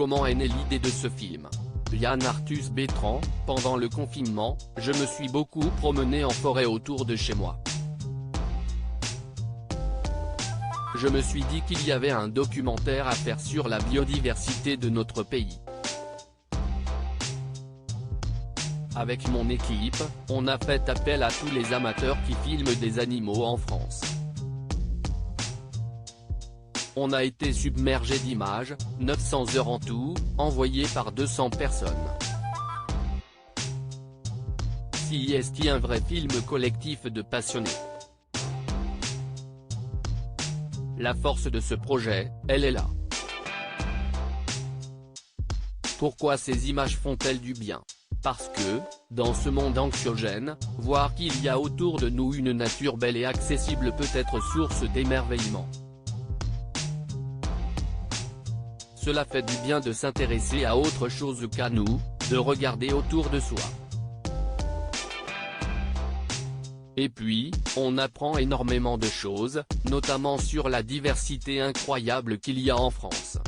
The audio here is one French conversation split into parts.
Comment est née l'idée de ce film? Yann Arthus Bertrand, pendant le confinement, je me suis beaucoup promené en forêt autour de chez moi. Je me suis dit qu'il y avait un documentaire à faire sur la biodiversité de notre pays. Avec mon équipe, on a fait appel à tous les amateurs qui filment des animaux en France. On a été submergé d'images, 900 heures en tout, envoyées par 200 personnes. CIST, un vrai film collectif de passionnés. La force de ce projet, elle est là. Pourquoi ces images font-elles du bien? Parce que, dans ce monde anxiogène, voir qu'il y a autour de nous une nature belle et accessible peut être source d'émerveillement. Cela fait du bien de s'intéresser à autre chose qu'à nous, de regarder autour de soi. Et puis, on apprend énormément de choses, notamment sur la diversité incroyable qu'il y a en France.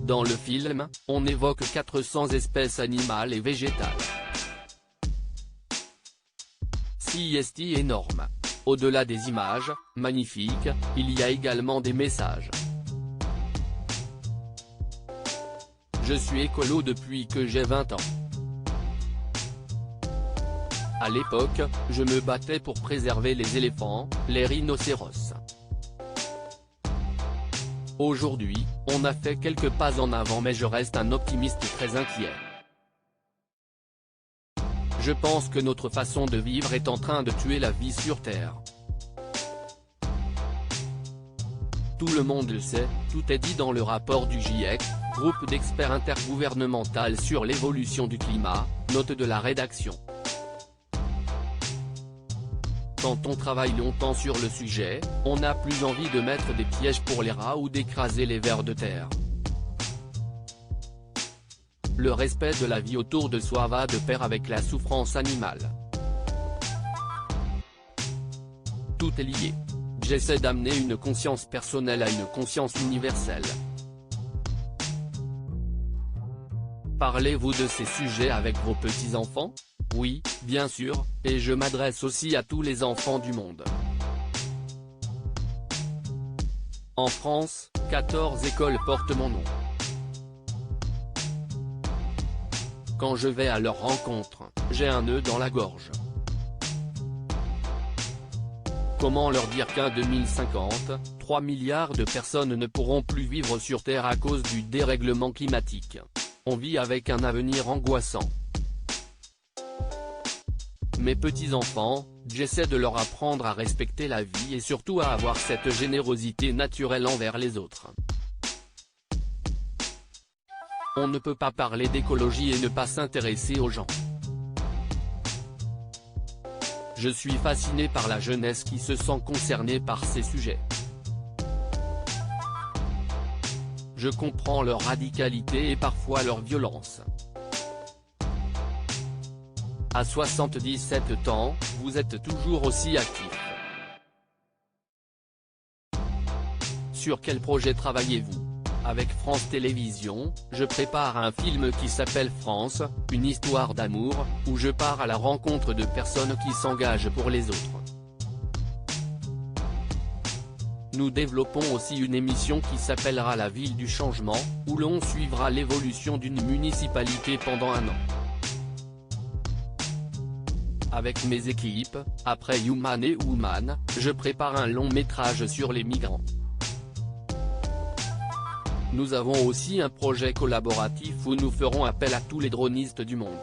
Dans le film, on évoque 400 espèces animales et végétales. CIST est énorme. Au-delà des images, magnifiques, il y a également des messages. Je suis écolo depuis que j'ai 20 ans. À l'époque, je me battais pour préserver les éléphants, les rhinocéros. Aujourd'hui, on a fait quelques pas en avant, mais je reste un optimiste très inquiet. Je pense que notre façon de vivre est en train de tuer la vie sur Terre. Tout le monde le sait, tout est dit dans le rapport du GIEC, groupe d'experts intergouvernemental sur l'évolution du climat, note de la rédaction. Quand on travaille longtemps sur le sujet, on n'a plus envie de mettre des pièges pour les rats ou d'écraser les vers de terre. Le respect de la vie autour de soi va de pair avec la souffrance animale. Tout est lié. J'essaie d'amener une conscience personnelle à une conscience universelle. Parlez-vous de ces sujets avec vos petits-enfants? Oui, bien sûr, et je m'adresse aussi à tous les enfants du monde. En France, 14 écoles portent mon nom. Quand je vais à leur rencontre, j'ai un nœud dans la gorge. Comment leur dire qu'en 2050, 3 milliards de personnes ne pourront plus vivre sur Terre à cause du dérèglement climatique? On vit avec un avenir angoissant. Mes petits-enfants, j'essaie de leur apprendre à respecter la vie et surtout à avoir cette générosité naturelle envers les autres. On ne peut pas parler d'écologie et ne pas s'intéresser aux gens. Je suis fasciné par la jeunesse qui se sent concernée par ces sujets. Je comprends leur radicalité et parfois leur violence. À 77 ans, vous êtes toujours aussi actif. Sur quel projet travaillez-vous? Avec France Télévisions, je prépare un film qui s'appelle France, une histoire d'amour, où je pars à la rencontre de personnes qui s'engagent pour les autres. Nous développons aussi une émission qui s'appellera La Ville du Changement, où l'on suivra l'évolution d'une municipalité pendant un an. Avec mes équipes, après Human et Woman, je prépare un long métrage sur les migrants. Nous avons aussi un projet collaboratif où nous ferons appel à tous les dronistes du monde.